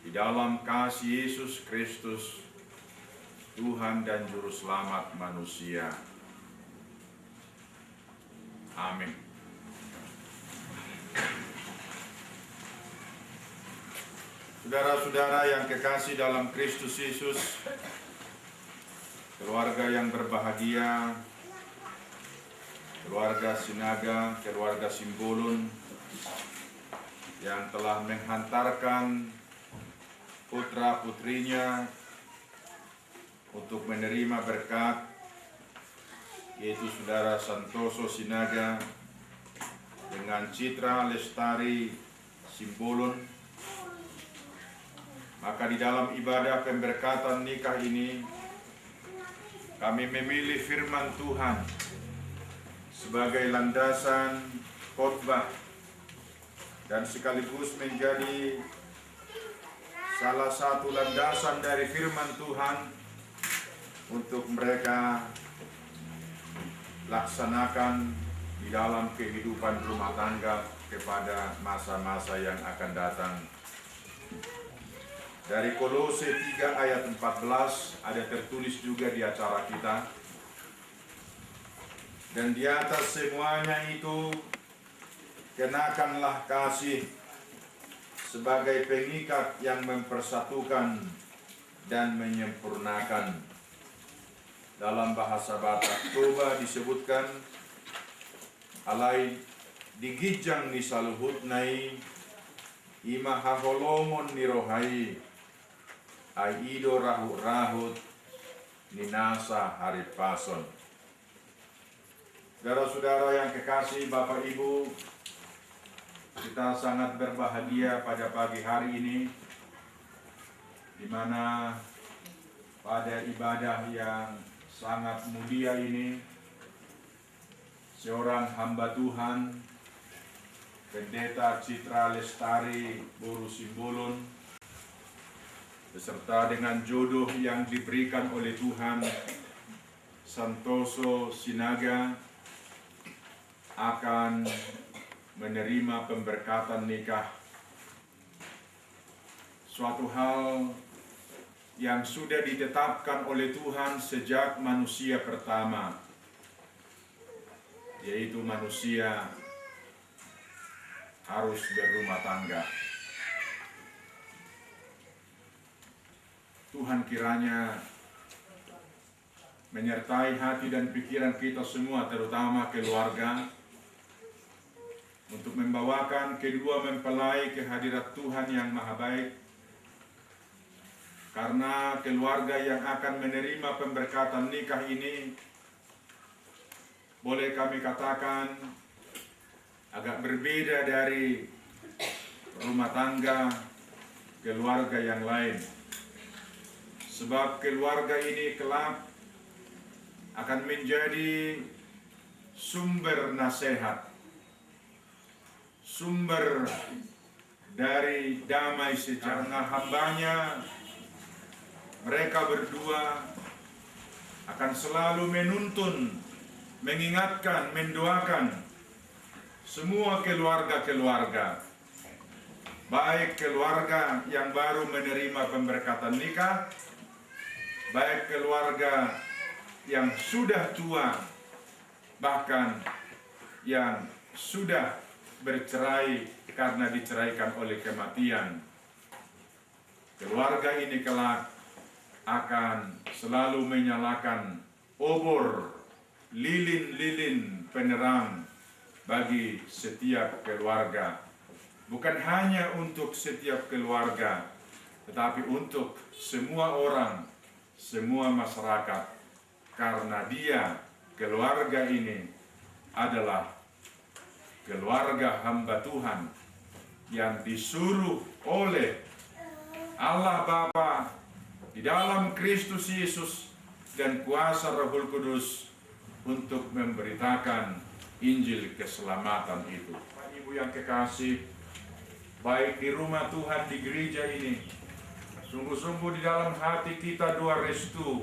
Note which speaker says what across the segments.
Speaker 1: di dalam kasih Yesus Kristus, Tuhan dan Juru Selamat manusia. Amin. Saudara-saudara yang kekasih dalam Kristus Yesus, keluarga yang berbahagia, keluarga Sinaga, keluarga Simbolon yang telah menghantarkan putra-putrinya untuk menerima berkat, yaitu saudara Santoso Sinaga dengan Citra Lestari Simbolon. Maka di dalam ibadah pemberkatan nikah ini, kami memilih firman Tuhan sebagai landasan khotbah dan sekaligus menjadi salah satu landasan dari firman Tuhan untuk mereka laksanakan di dalam kehidupan rumah tangga kepada masa-masa yang akan datang. Dari Kolose 3 ayat 14 ada tertulis juga di acara kita. Dan di atas semuanya itu, kenakanlah kasih sebagai pengikat yang mempersatukan dan menyempurnakan. Dalam bahasa Batak Toba disebutkan, alai digijang ni saluhut nai, ima haholomon ni rohai, aido rahut-rahut ni nasa haripason. Saudara-saudara yang kekasih Bapak Ibu, kita sangat berbahagia pada pagi hari ini, di mana pada ibadah yang sangat mulia ini, seorang hamba Tuhan, Pendeta Citra Lestari Boru Simbolon, beserta dengan jodoh yang diberikan oleh Tuhan, Santoso Sinaga, akan menerima pemberkatan nikah. Suatu hal yang sudah ditetapkan oleh Tuhan sejak manusia pertama, yaitu manusia harus berumah tangga. Tuhan kiranya menyertai hati dan pikiran kita semua, terutama keluarga, untuk membawakan kedua mempelai ke hadirat Tuhan yang Maha Baik. Karena keluarga yang akan menerima pemberkatan nikah ini, boleh kami katakan, agak berbeda dari rumah tangga keluarga yang lain. Sebab keluarga ini kelak akan menjadi sumber nasihat, sumber dari damai sejahtera. Hambanya, mereka berdua akan selalu menuntun, mengingatkan, mendoakan semua keluarga-keluarga, baik keluarga yang baru menerima pemberkatan nikah, baik keluarga yang sudah tua, bahkan yang sudah bercerai karena diceraikan oleh kematian. Keluarga ini kelak akan selalu menyalakan obor, lilin-lilin penerang bagi setiap keluarga. Bukan hanya untuk setiap keluarga, tetapi untuk semua orang, semua masyarakat. Karena dia, keluarga ini adalah keluarga hamba Tuhan yang disuruh oleh Allah Bapa di dalam Kristus Yesus dan kuasa Roh Kudus untuk memberitakan Injil keselamatan itu. Bapak Ibu yang kekasih, baik di rumah Tuhan, di gereja ini, sungguh-sungguh di dalam hati kita doa restu,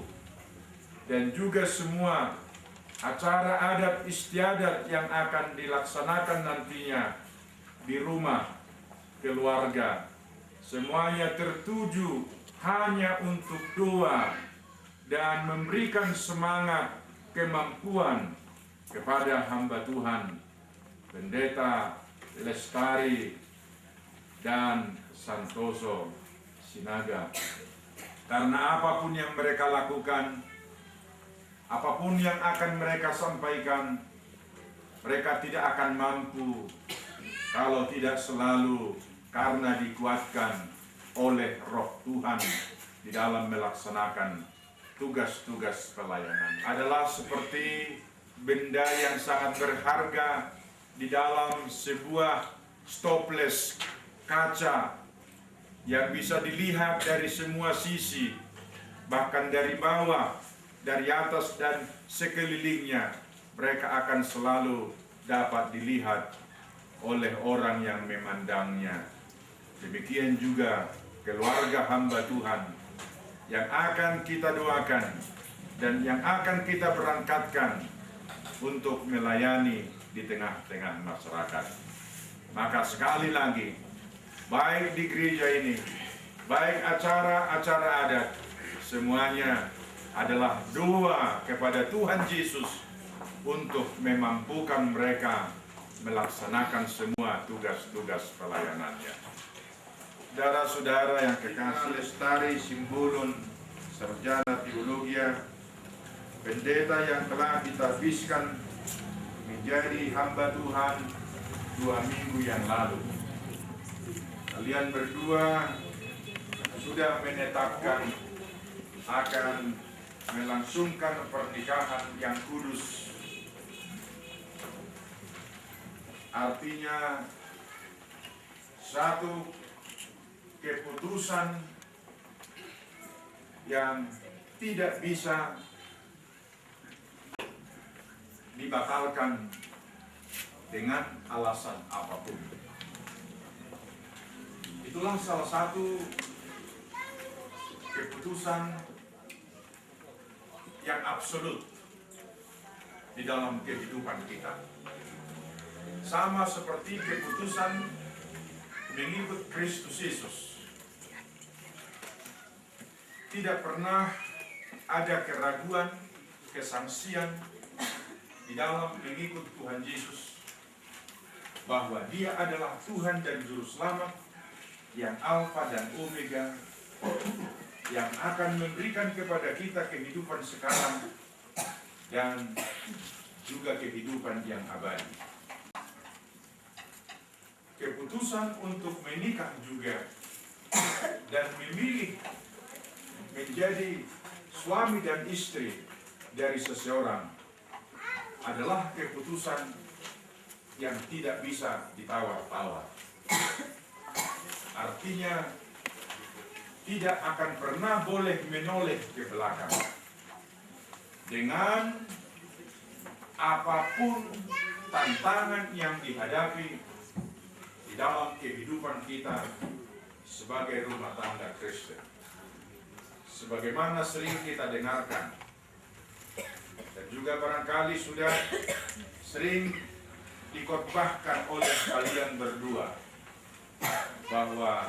Speaker 1: dan juga semua acara adat istiadat yang akan dilaksanakan nantinya di rumah keluarga semuanya tertuju hanya untuk doa dan memberikan semangat kemampuan kepada hamba Tuhan, Pendeta Lestari dan Santoso Sinaga. Karena apapun yang mereka lakukan, apapun yang akan mereka sampaikan, mereka tidak akan mampu kalau tidak selalu karena dikuatkan oleh Roh Tuhan di dalam melaksanakan tugas-tugas pelayanan. Adalah seperti benda yang sangat berharga di dalam sebuah stopless kaca yang bisa dilihat dari semua sisi, bahkan dari bawah, dari atas dan sekelilingnya. Mereka akan selalu dapat dilihat oleh orang yang memandangnya. Demikian juga keluarga hamba Tuhan yang akan kita doakan dan yang akan kita berangkatkan untuk melayani di tengah-tengah masyarakat. Maka sekali lagi, baik di gereja ini, baik acara-acara adat, semuanya adalah doa kepada Tuhan Yesus untuk memampukan mereka melaksanakan semua tugas-tugas pelayanannya. Saudara-saudara yang kekasih, Lestari Simbolon, sarjana teologi, pendeta yang telah ditafiskan menjadi hamba Tuhan 2 minggu yang lalu. Kalian berdua sudah menetapkan akan melangsungkan pernikahan yang kudus. Artinya satu keputusan yang tidak bisa dibatalkan dengan alasan apapun. Itulah salah satu keputusan yang absolut di dalam kehidupan kita. Sama seperti keputusan mengikut Kristus Yesus. Tidak pernah ada keraguan, kesangsian di dalam mengikut Tuhan Yesus, bahwa Dia adalah Tuhan dan Juru Selamat, yang Alfa dan Omega, yang akan memberikan kepada kita kehidupan sekarang dan juga kehidupan yang abadi. Keputusan untuk menikah juga dan memilih menjadi suami dan istri dari seseorang adalah keputusan yang tidak bisa ditawar-tawar. Artinya tidak akan pernah boleh menoleh ke belakang. Dengan apapun tantangan yang dihadapi di dalam kehidupan kita sebagai rumah tangga Kristen. Sebagaimana sering kita dengarkan dan juga barangkali sudah sering dikotbahkan oleh kalian berdua, bahwa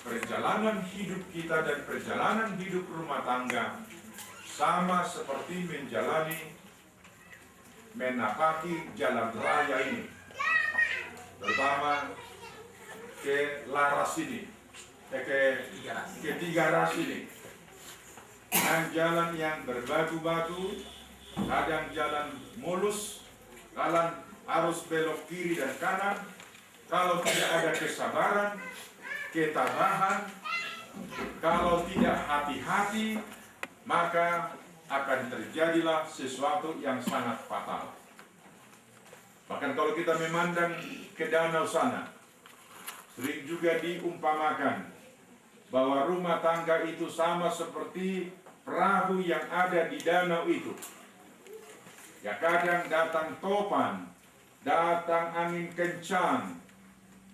Speaker 1: perjalanan hidup kita dan perjalanan hidup rumah tangga sama seperti menapaki jalan raya ini, terutama ke Laras ini, ke Tiga Ras ini, dan jalan yang berbatu-batu, kadang jalan mulus, kadang harus belok kiri dan kanan. Kalau tidak ada kesabaran, ketabahan, kalau tidak hati-hati, maka akan terjadilah sesuatu yang sangat fatal. Bahkan kalau kita memandang ke danau sana, sering juga diumpamakan bahwa rumah tangga itu sama seperti perahu yang ada di danau itu. Ya, kadang datang topan, datang angin kencang,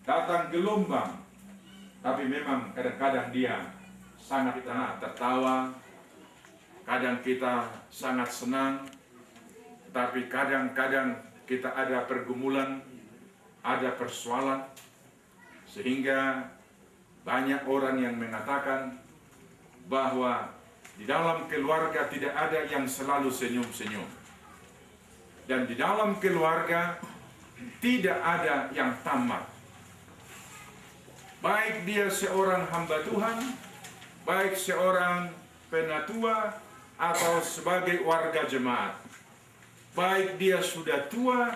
Speaker 1: datang gelombang, tapi memang kadang-kadang dia sangat tertawa, kadang kita sangat senang, tapi kadang-kadang kita ada pergumulan, ada persoalan, sehingga Banyak orang yang mengatakan bahwa di dalam keluarga tidak ada yang selalu senyum-senyum. Dan di dalam keluarga tidak ada yang tamat. Baik dia seorang hamba Tuhan, baik seorang penatua, atau sebagai warga jemaat. Baik dia sudah tua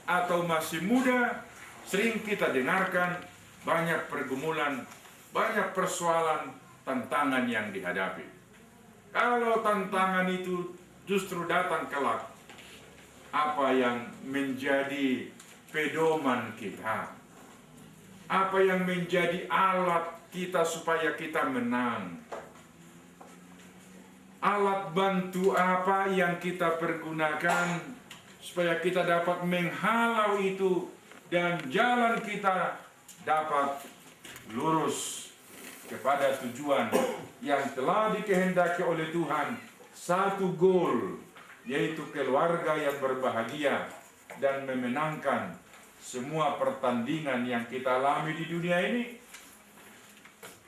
Speaker 1: atau masih muda, sering kita dengarkan banyak pergumulan, banyak persoalan, tantangan yang dihadapi. Kalau tantangan itu justru datang kelak, apa yang menjadi pedoman kita? Apa yang menjadi alat kita supaya kita menang? Alat bantu apa yang kita pergunakan supaya kita dapat menghalau itu dan jalan kita dapat lurus kepada tujuan yang telah dikehendaki oleh Tuhan. Satu goal, yaitu keluarga yang berbahagia dan memenangkan semua pertandingan yang kita alami di dunia ini.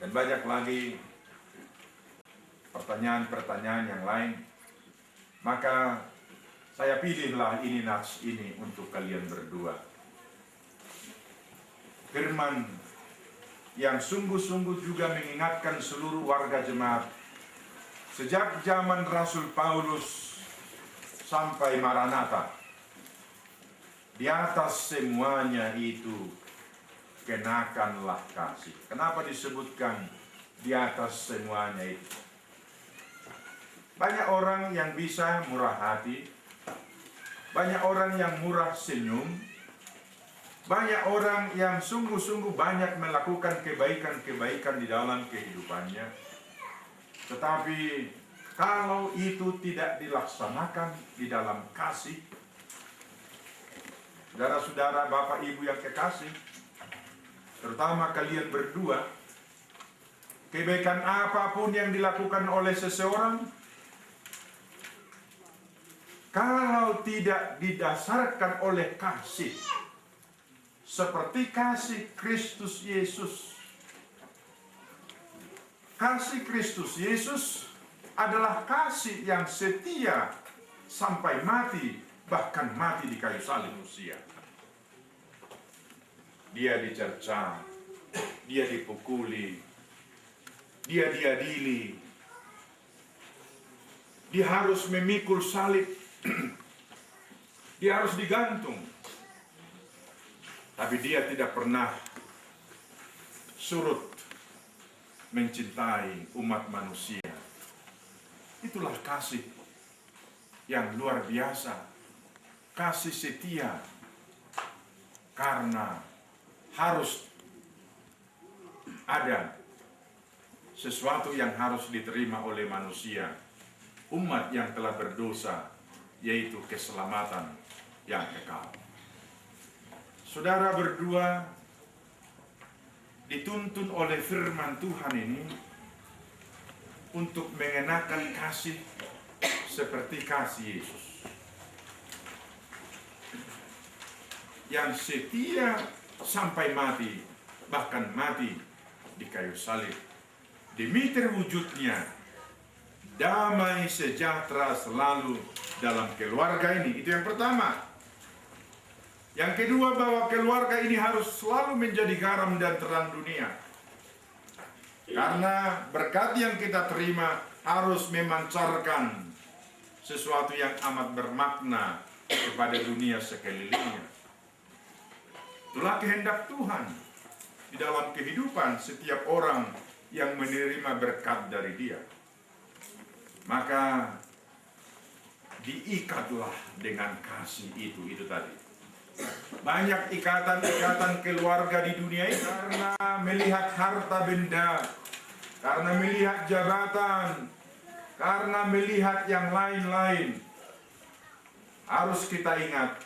Speaker 1: Dan banyak lagi pertanyaan-pertanyaan yang lain. Maka saya pilihlah ini nats ini untuk kalian berdua. Firman yang sungguh-sungguh juga mengingatkan seluruh warga jemaat sejak zaman Rasul Paulus sampai Maranatha. Di atas semuanya itu kenakanlah kasih. Kenapa disebutkan di atas semuanya itu? Banyak orang yang bisa murah hati, banyak orang yang murah senyum, banyak orang yang sungguh-sungguh banyak melakukan kebaikan-kebaikan di dalam kehidupannya. Tetapi kalau itu tidak dilaksanakan di dalam kasih, saudara-saudara, Bapak Ibu yang kekasih, terutama kalian berdua, kebaikan apapun yang dilakukan oleh seseorang, kalau tidak didasarkan oleh kasih, seperti kasih Kristus Yesus. Kasih Kristus Yesus adalah kasih yang setia sampai mati, bahkan mati di kayu salib usia. Dia dicerca, dia dipukuli, dia diadili, dia harus memikul salib, dia harus digantung. Tapi dia tidak pernah surut mencintai umat manusia. Itulah kasih yang luar biasa, kasih setia, karena harus ada sesuatu yang harus diterima oleh manusia, umat yang telah berdosa, yaitu keselamatan yang kekal. Saudara berdua dituntun oleh firman Tuhan ini untuk mengenakan kasih seperti kasih Yesus, yang setia sampai mati, bahkan mati di kayu salib, demi terwujudnya damai sejahtera selalu dalam keluarga ini. Itu yang pertama. Yang kedua, bahwa keluarga ini harus selalu menjadi garam dan terang dunia. Karena berkat yang kita terima harus memancarkan sesuatu yang amat bermakna kepada dunia sekelilingnya. Itulah kehendak Tuhan di dalam kehidupan setiap orang yang menerima berkat dari Dia. Maka diikatlah dengan kasih itu tadi. Banyak ikatan-ikatan keluarga di dunia ini karena melihat harta benda, karena melihat jabatan, karena melihat yang lain-lain. Harus kita ingat,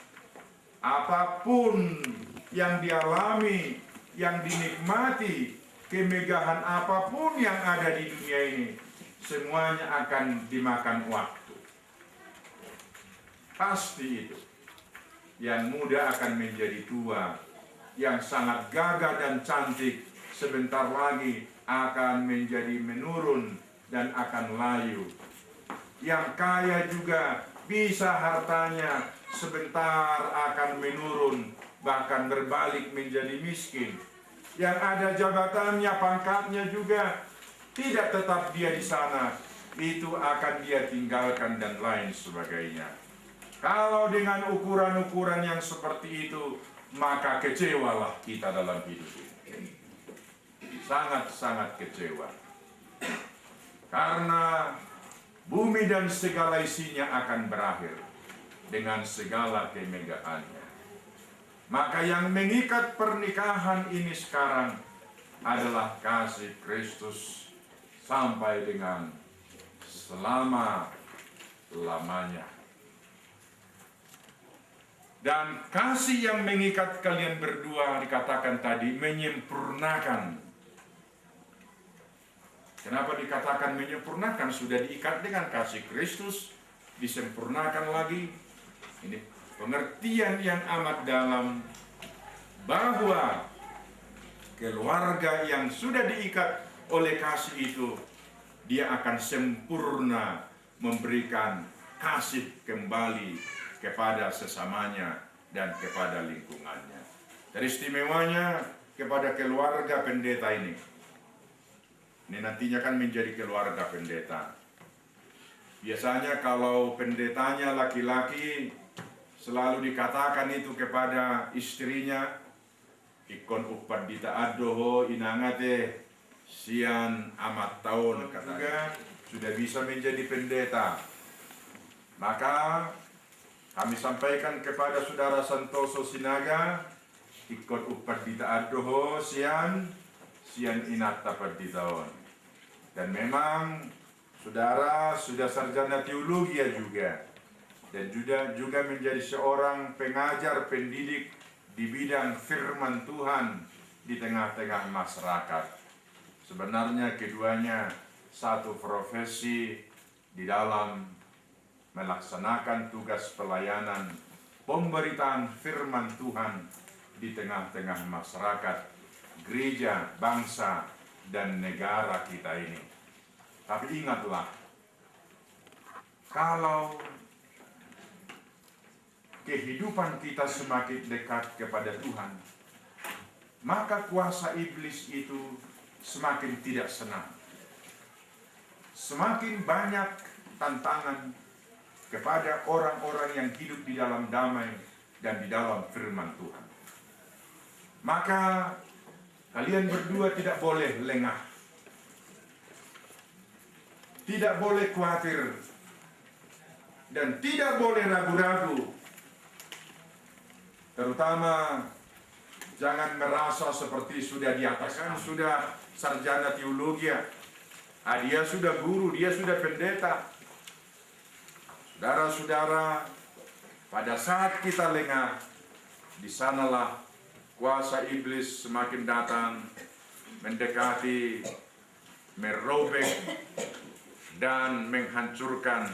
Speaker 1: apapun yang dialami, yang dinikmati, kemegahan apapun yang ada di dunia ini, semuanya akan dimakan waktu. Pasti itu. Yang muda akan menjadi tua, yang sangat gagah dan cantik sebentar lagi akan menjadi menurun dan akan layu. Yang kaya juga bisa hartanya sebentar akan menurun, bahkan berbalik menjadi miskin. Yang ada jabatannya, pangkatnya juga tidak tetap dia di sana, itu akan dia tinggalkan dan lain sebagainya. Kalau dengan ukuran-ukuran yang seperti itu, maka kecewalah kita dalam hidup ini. Sangat-sangat kecewa. Karena bumi dan segala isinya akan berakhir dengan segala kemegahannya. Maka yang mengikat pernikahan ini sekarang adalah kasih Kristus sampai dengan selama-lamanya. Dan kasih yang mengikat kalian berdua dikatakan tadi menyempurnakan. Kenapa dikatakan menyempurnakan? Sudah diikat dengan kasih Kristus, disempurnakan lagi. Ini pengertian yang amat dalam bahwa keluarga yang sudah diikat oleh kasih itu, dia akan sempurna memberikan kasih kembali kepada sesamanya dan kepada lingkungannya. Teristimewanya kepada keluarga pendeta ini nantinya kan menjadi keluarga pendeta. Biasanya kalau pendetanya laki-laki, selalu dikatakan itu kepada istrinya, ikon upadita adoho inangate sian amat tahun katanya sudah bisa menjadi pendeta. Maka kami sampaikan kepada saudara Santoso Sinaga, ikon upadita adoho sian inata paditaon. Dan memang saudara sudah sarjana teologi juga, dan juga menjadi seorang pengajar pendidik di bidang firman Tuhan di tengah-tengah masyarakat. Sebenarnya keduanya satu profesi di dalam melaksanakan tugas pelayanan pemberitaan firman Tuhan di tengah-tengah masyarakat, gereja, bangsa, dan negara kita ini. Tapi ingatlah, kalau kehidupan kita semakin dekat kepada Tuhan, maka kuasa iblis itu semakin tidak senang. Semakin banyak tantangan kepada orang-orang yang hidup di dalam damai dan di dalam firman Tuhan. Maka kalian berdua tidak boleh lengah, tidak boleh khawatir, dan tidak boleh ragu-ragu. Terutama jangan merasa seperti sudah di atas, kan sudah sarjana teologi, dia sudah guru, dia sudah pendeta. Saudara-saudara, pada saat kita lengah, di sanalah kuasa iblis semakin datang, mendekati, merobek, dan menghancurkan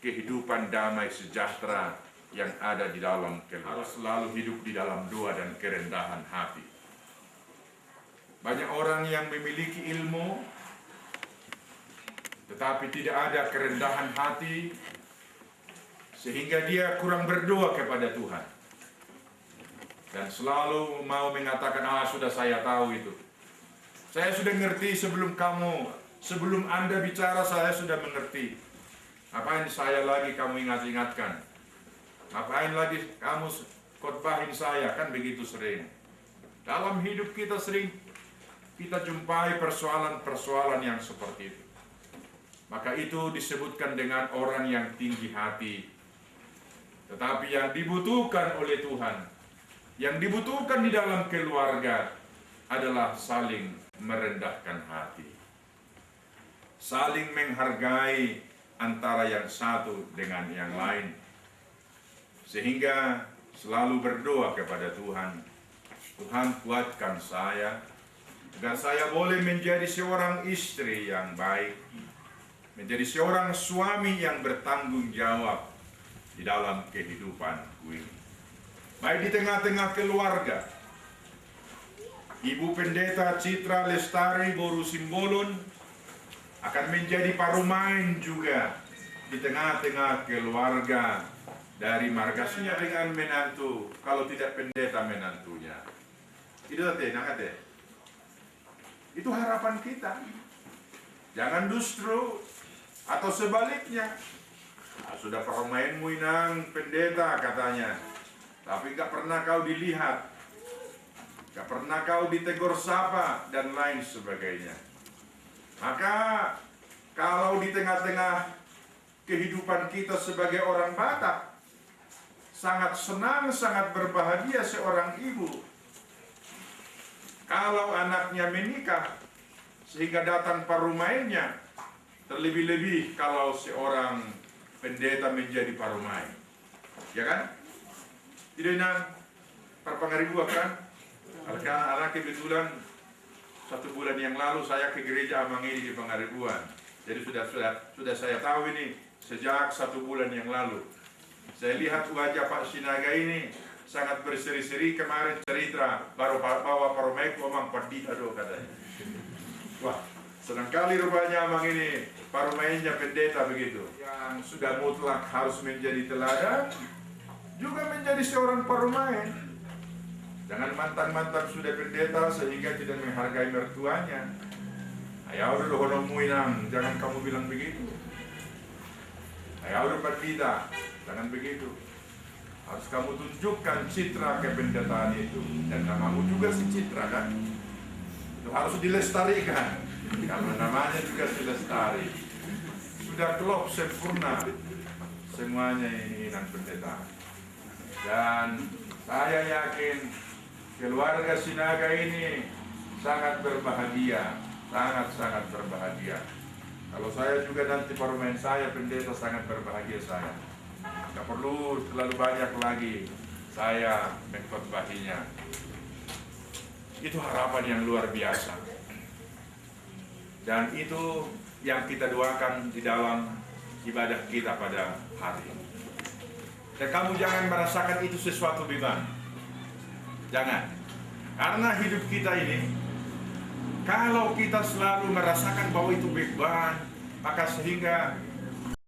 Speaker 1: kehidupan damai sejahtera yang ada di dalam keluarga. Harus selalu hidup di dalam doa dan kerendahan hati. Banyak orang yang memiliki ilmu, tetapi tidak ada kerendahan hati, sehingga dia kurang berdoa kepada Tuhan. Dan selalu mau mengatakan, sudah saya tahu itu. Saya sudah ngerti sebelum Anda bicara, saya sudah mengerti. Ngapain saya lagi kamu ingat-ingatkan? Ngapain lagi kamu khotbahin saya? Kan begitu sering. Dalam hidup kita sering kita jumpai persoalan-persoalan yang seperti itu. Maka itu disebutkan dengan orang yang tinggi hati. Tetapi yang dibutuhkan oleh Tuhan, yang dibutuhkan di dalam keluarga adalah saling merendahkan hati. Saling menghargai antara yang satu dengan yang lain. Sehingga selalu berdoa kepada Tuhan. Tuhan, kuatkan saya, agar saya boleh menjadi seorang istri yang baik, menjadi seorang suami yang bertanggung jawab di dalam kehidupanku ini. Baik di tengah-tengah keluarga, Ibu Pendeta Citra Lestari Boru Simbolon akan menjadi parumain juga di tengah-tengah keluarga dari margasnya dengan menantu, kalau tidak pendeta menantunya. Itu teh, itu harapan kita. Jangan justru atau sebaliknya. Nah, sudah parumainmu inang pendeta katanya, tapi gak pernah kau dilihat, gak pernah kau ditegur sapa dan lain sebagainya. Maka kalau di tengah-tengah kehidupan kita sebagai orang Batak, sangat senang, sangat berbahagia seorang ibu kalau anaknya menikah sehingga datang parumainnya, terlebih-lebih kalau seorang pendeta menjadi parumain, ya kan? Tidak nang perpangaribuan kan? Karena anak kebetulan 1 bulan yang lalu saya ke gereja Amang ini di Pangaribuan. Jadi sudah saya tahu ini sejak 1 bulan yang lalu. Saya lihat wajah Pak Sinaga ini sangat berseri-seri. Kemarin cerita baru bawa parumainku Amang Pandita do katanya. Wah, senang kali rupanya Amang ini parumainnya pendeta begitu. Yang sudah mutlak harus menjadi teladan, juga menjadi seorang parumain. Jangan mantan-mantan sudah pendeta sehingga tidak menghargai mertuanya. Ayaw udah honomu inang, jangan kamu bilang begitu. Ayaw udah pendeta, jangan begitu. Harus kamu tunjukkan citra kependetaan itu. Dan namamu juga si citra kan. Itu harus dilestarikan. Karena namanya juga si lestari. Sudah klop sempurna semuanya ini inang pendeta. Dan saya yakin keluarga Sinaga ini sangat berbahagia, sangat-sangat berbahagia. Kalau saya juga nanti parumain saya pendeta, sangat berbahagia saya. Tidak perlu terlalu banyak lagi saya mengkhotbahinya. Itu harapan yang luar biasa. Dan itu yang kita doakan di dalam ibadah kita pada hari ini. Dan kamu jangan merasakan itu sesuatu beban. Jangan. Karena hidup kita ini, kalau kita selalu merasakan bahwa itu beban, maka sehingga